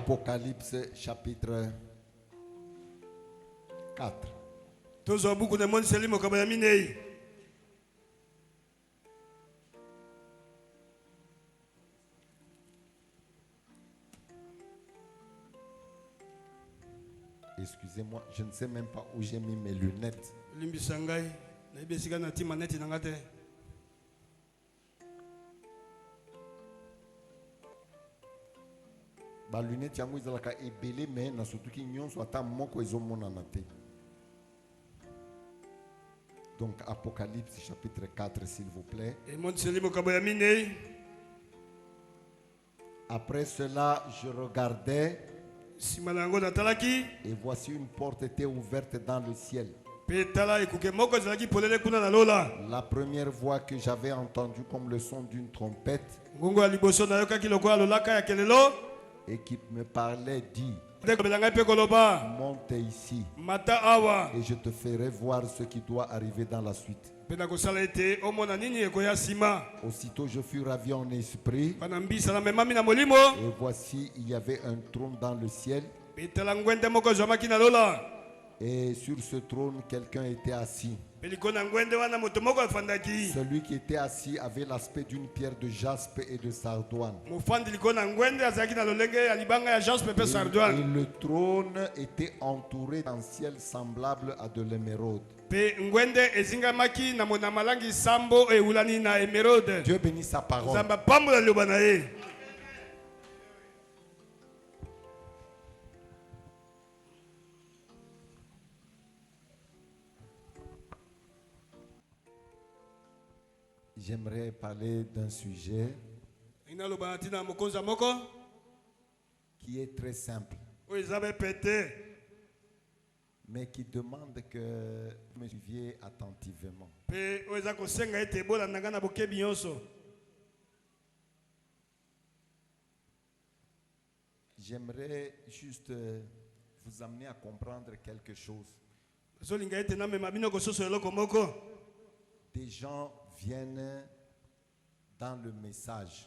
Apocalypse chapitre 4. Excusez-moi, je ne sais même pas où j'ai mis mes lunettes. Ba lunettes yango izalaka ebele mais na surtout ki nyonso ata moko ezomona na te. Donc Apocalypse chapitre 4 s'il vous plaît. Après cela, je regardais et voici une porte était ouverte dans le ciel. La première voix que j'avais entendue comme le son d'une trompette et qui me parlait dit: monte ici et je te ferai voir ce qui doit arriver dans la suite. Aussitôt je fus ravi en esprit et voici il y avait un trône dans le ciel et sur ce trône quelqu'un était assis. Celui qui était assis avait l'aspect d'une pierre de jaspe et de sardoine. Et le trône était entouré d'un ciel semblable à de l'émeraude. Dieu bénit sa parole. J'aimerais parler d'un sujet qui est très simple, mais qui demande que vous me suiviez attentivement. J'aimerais juste vous amener à comprendre quelque chose. Des gens viennent dans le message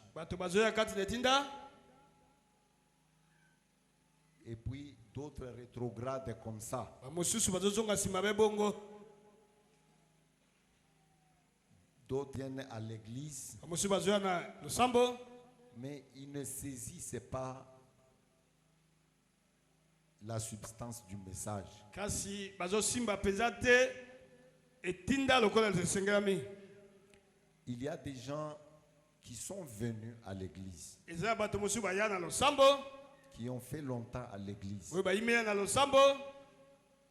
et puis d'autres rétrogradent comme ça. D'autres viennent à l'église mais ils ne saisissent pas la substance du message. Il y a des gens qui sont venus à l'église, qui ont fait longtemps à l'église,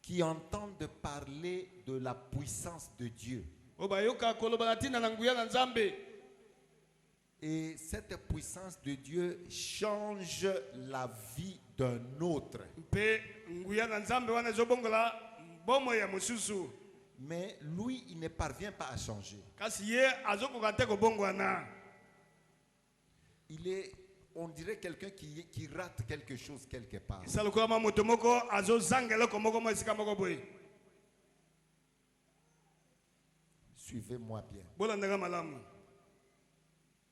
qui entendent parler de la puissance de Dieu. Et cette puissance de Dieu change la vie d'un autre. Mais lui, il ne parvient pas à changer. Il est, on dirait quelqu'un qui rate quelque chose quelque part. Suivez-moi bien.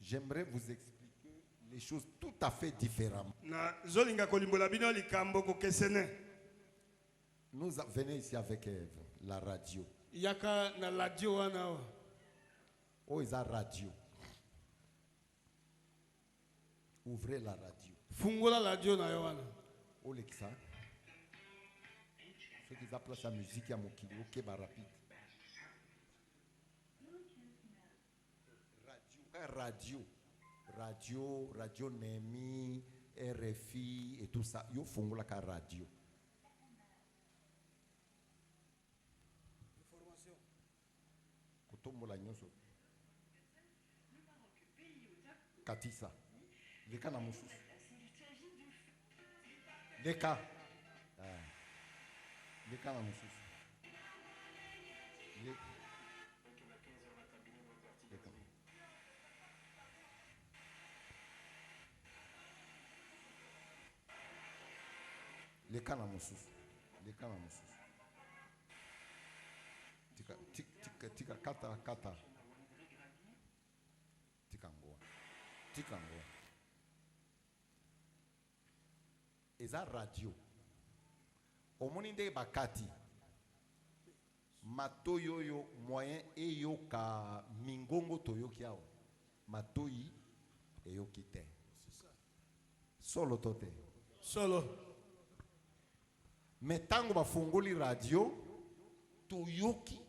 J'aimerais vous expliquer les choses tout à fait différemment. Nous venons ici avec la radio. Oh, ils ont radio. Ouvrez la radio. Oh, Lexa. Ceux qui appellent sa musique à Mokili, ok, bah rapide. Radio Nemi, RFI et tout ça. Yo fongo la radio. Katisa. Leka na mususu. Leka. Leka na mususu. Leka. Leka na mususu. Leka na mususu. Tika kata. Tika ngoa. eza radio. Omoni nde bakati. Matoyo yo moyen eyo ka mingongo toyoki awa. Matoyi eyoki te. Solo tote. Solo. Metango bafungoli radio toyoki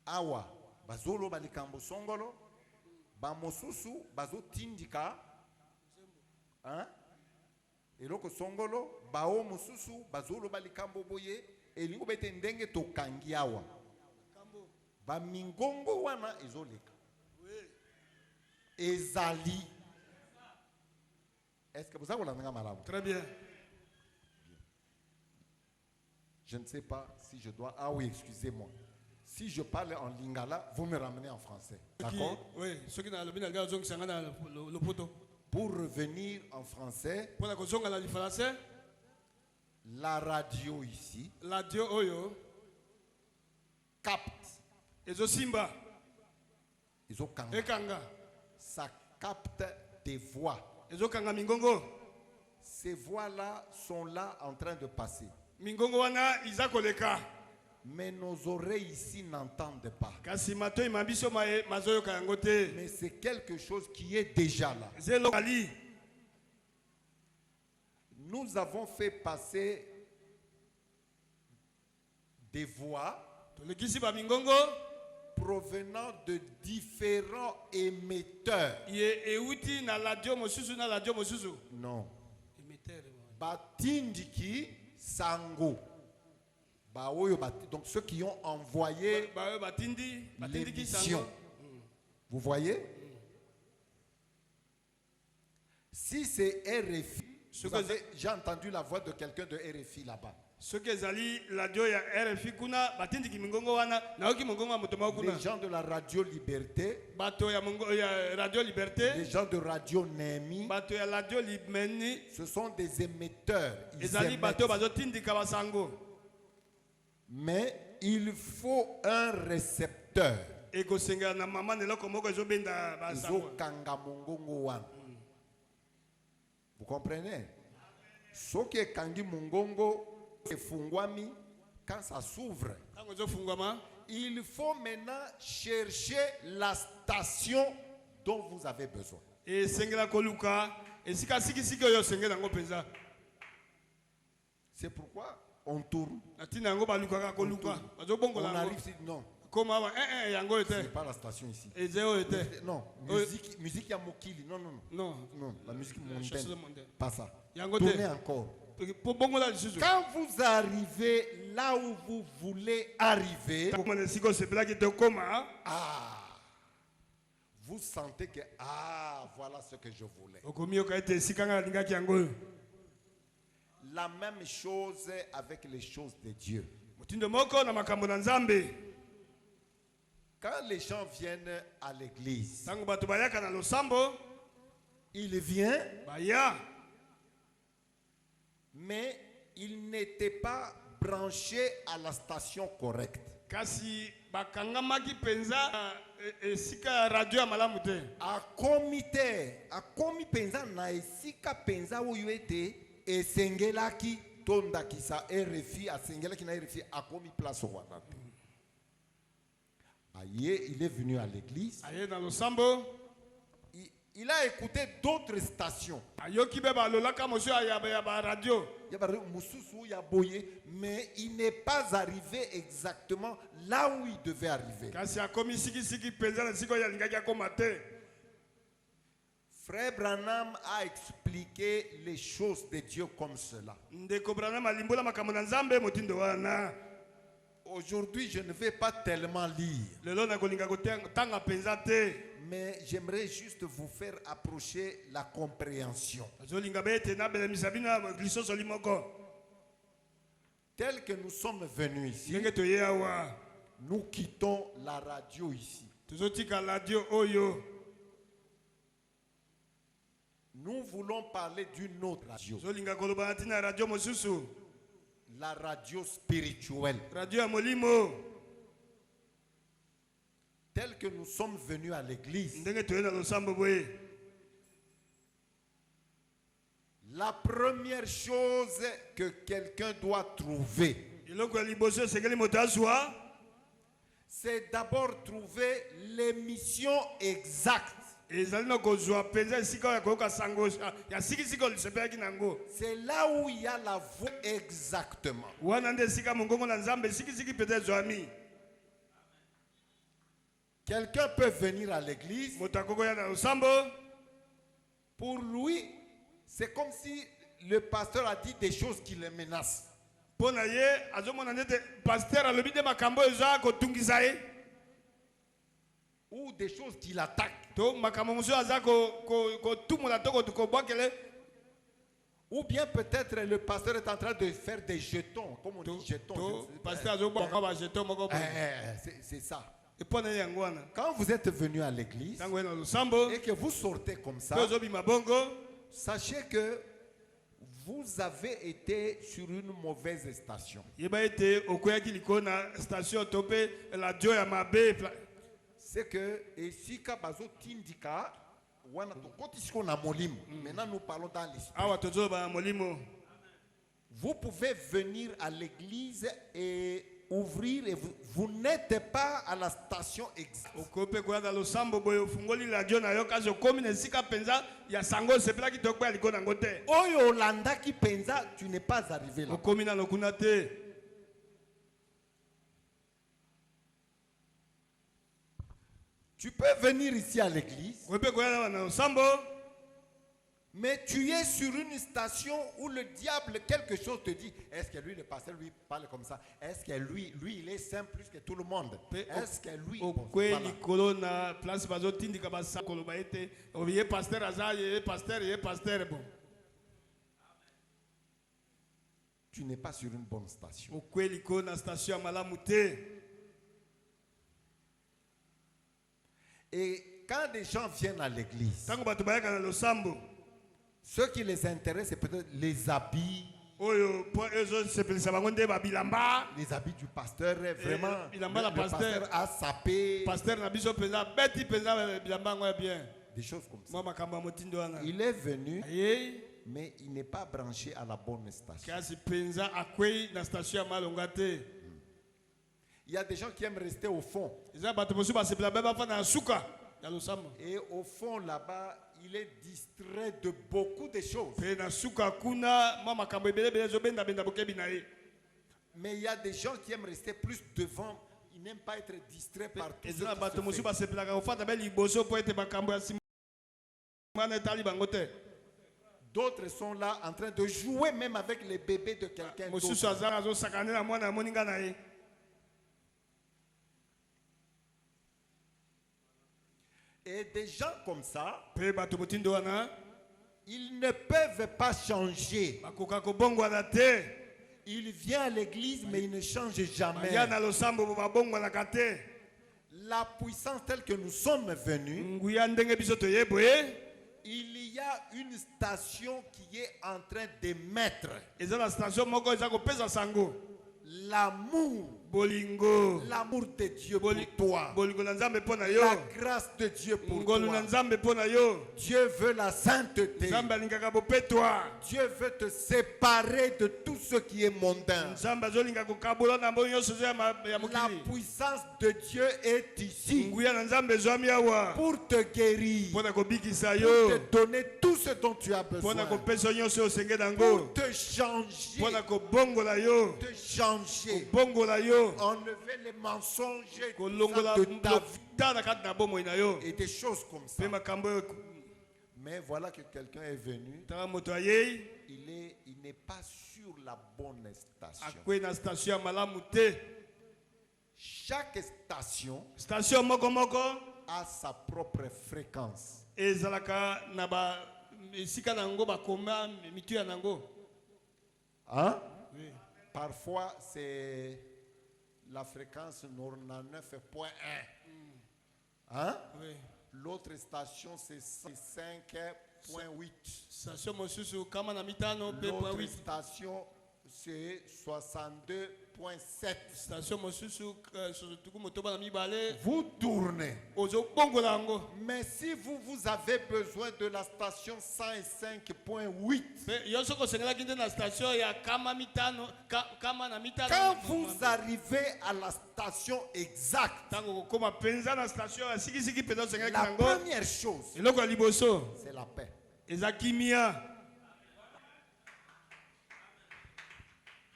awa bazolo balikambo songolo ba mosusu bazo tindika hein eloko songolo bao mosusu bazolo balikambo boye elingo bete ndenge tokangi awa ba mingongo wana ezoleka ezali. Est-ce que vous avez entendu malamu? Très bien. Je ne sais pas si je dois... Ah oui, excusez-moi. Si je parle en lingala, vous me ramenez en français. D'accord? Oui. Pour revenir en français, la radio ici capte. Ça capte des voix. Ces voix-là sont là en train de passer. Mais nos oreilles ici n'entendent pas. Mais c'est quelque chose qui est déjà là. Nous avons fait passer des voix provenant de différents émetteurs. Non. Batindiki Sango. Donc ceux qui ont envoyé l'émission. Vous voyez? Si c'est RFI, j'ai entendu la voix de quelqu'un de RFI là-bas. Les gens de la Radio Liberté, les gens de Radio Nemi, ce sont des émetteurs. Mais il faut un récepteur. Vous comprenez? Ce qui est Kangi Mungongo, quand ça s'ouvre, il faut maintenant chercher la station dont vous avez besoin. C'est pourquoi on tourne. On arrive ici, non. C'est pas la station ici. Non, musique ya Mokili. Non, non, non. Non, la musique mondaine. Pas ça. Tournez encore. Quand vous arrivez là où vous voulez arriver, vous sentez que voilà ce que je voulais. La même chose avec les choses de Dieu. Quand les gens viennent à l'église, ils viennent, mais ils n'étaient pas branchés à la station correcte. À comité penza na esika penza oyo ete esengelaki tonda kisa RFI asengelaki na RFI a komi place wana. Il est venu à l'église. Il a écouté d'autres stations. Mais il n'est pas arrivé exactement là où il devait arriver. Frère Branham a expliqué les choses de Dieu comme cela. Aujourd'hui, je ne vais pas tellement lire. Mais j'aimerais juste vous faire approcher la compréhension. Tel que nous sommes venus ici, nous quittons la radio ici. Nous voulons parler d'une autre radio. La radio spirituelle. Tel que nous sommes venus à l'église, La première chose que quelqu'un doit trouver, c'est d'abord trouver l'émission exacte. C'est là où il y a la voix exactement. Quelqu'un peut venir à l'église. Pour lui, c'est comme si le pasteur a dit des choses qui le menacent. Ou des choses qui l'attaquent. Ou bien peut-être le pasteur est en train de faire des jetons, comme on dit jetons. C'est ça. Quand vous êtes venu à l'église et que vous sortez comme ça, sachez que vous avez été sur une mauvaise station. C'est que ici, maintenant nous parlons dans l'esprit. Vous pouvez venir à l'église et ouvrir et vous n'êtes pas à la station exacte. Oyolanda qui pensa, tu n'es pas arrivé là. Tu peux venir ici à l'église, mais tu es sur une station où le diable, quelque chose te dit. Est-ce que lui, le pasteur, lui parle comme ça? Est-ce que lui, il est saint plus que tout le monde? Est-ce que lui... Tu n'es pas sur une bonne station. Et quand des gens viennent à l'église, ce qui les intéresse, c'est peut-être les habits. Les habits du pasteur, vraiment. Le pasteur a sapé. Des choses comme ça. Il est venu, mais il n'est pas branché à la bonne station. Il y a des gens qui aiment rester au fond. Et au fond là-bas, il est distrait de beaucoup de choses. Mais il y a des gens qui aiment rester plus devant. Ils n'aiment pas être distraits par tout ce qui se fait. D'autres sont là en train de jouer même avec les bébés de quelqu'un d'autre. Et des gens comme ça, ils ne peuvent pas changer. Il vient à l'église, mais il ne change jamais. La puissance telle que nous sommes venus, il y a une station qui est en train d'émettre l'amour. L'amour de Dieu pour toi. La grâce de Dieu pour toi. Dieu veut la sainteté. Dieu veut te séparer de tout ce qui est mondain. La puissance de Dieu est ici pour te guérir, pour te donner tout ce dont tu as besoin, pour te changer, enlever les mensonges de ta vie et des choses comme ça. Mais voilà que quelqu'un est venu, il n'est pas sur la bonne station. Chaque station a sa propre fréquence. Hein? Oui. Parfois c'est la fréquence 99.1. Hein? Oui. L'autre station c'est 5.8. L'autre station c'est 62.7. Vous tournez. Mais si vous avez besoin de la station 105.8, quand vous arrivez à la station exacte, la première chose, c'est la paix.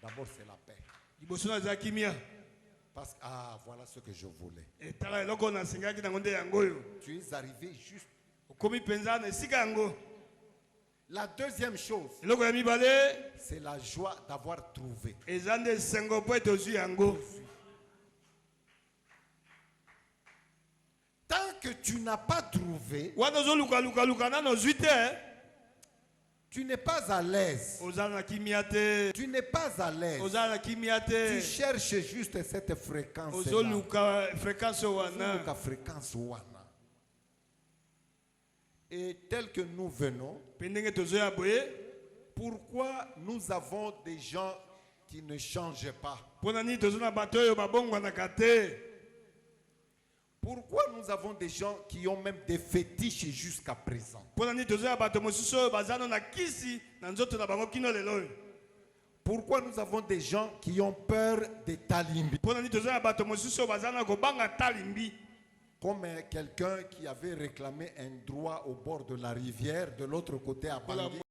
D'abord, c'est la paix. Parce que, voilà ce que je voulais. Tu es arrivé juste. La deuxième chose, c'est la joie d'avoir trouvé. Tant que tu n'as pas trouvé, tu n'es pas à l'aise. Tu n'es pas à l'aise. Tu cherches juste cette fréquence. Et tel que nous venons, pourquoi nous avons des gens qui ne changent pas? Pourquoi nous avons des gens qui ont même des fétiches jusqu'à présent? Pourquoi nous avons des gens qui ont peur des talimbi? Comme quelqu'un qui avait réclamé un droit au bord de la rivière, de l'autre côté à Bangui.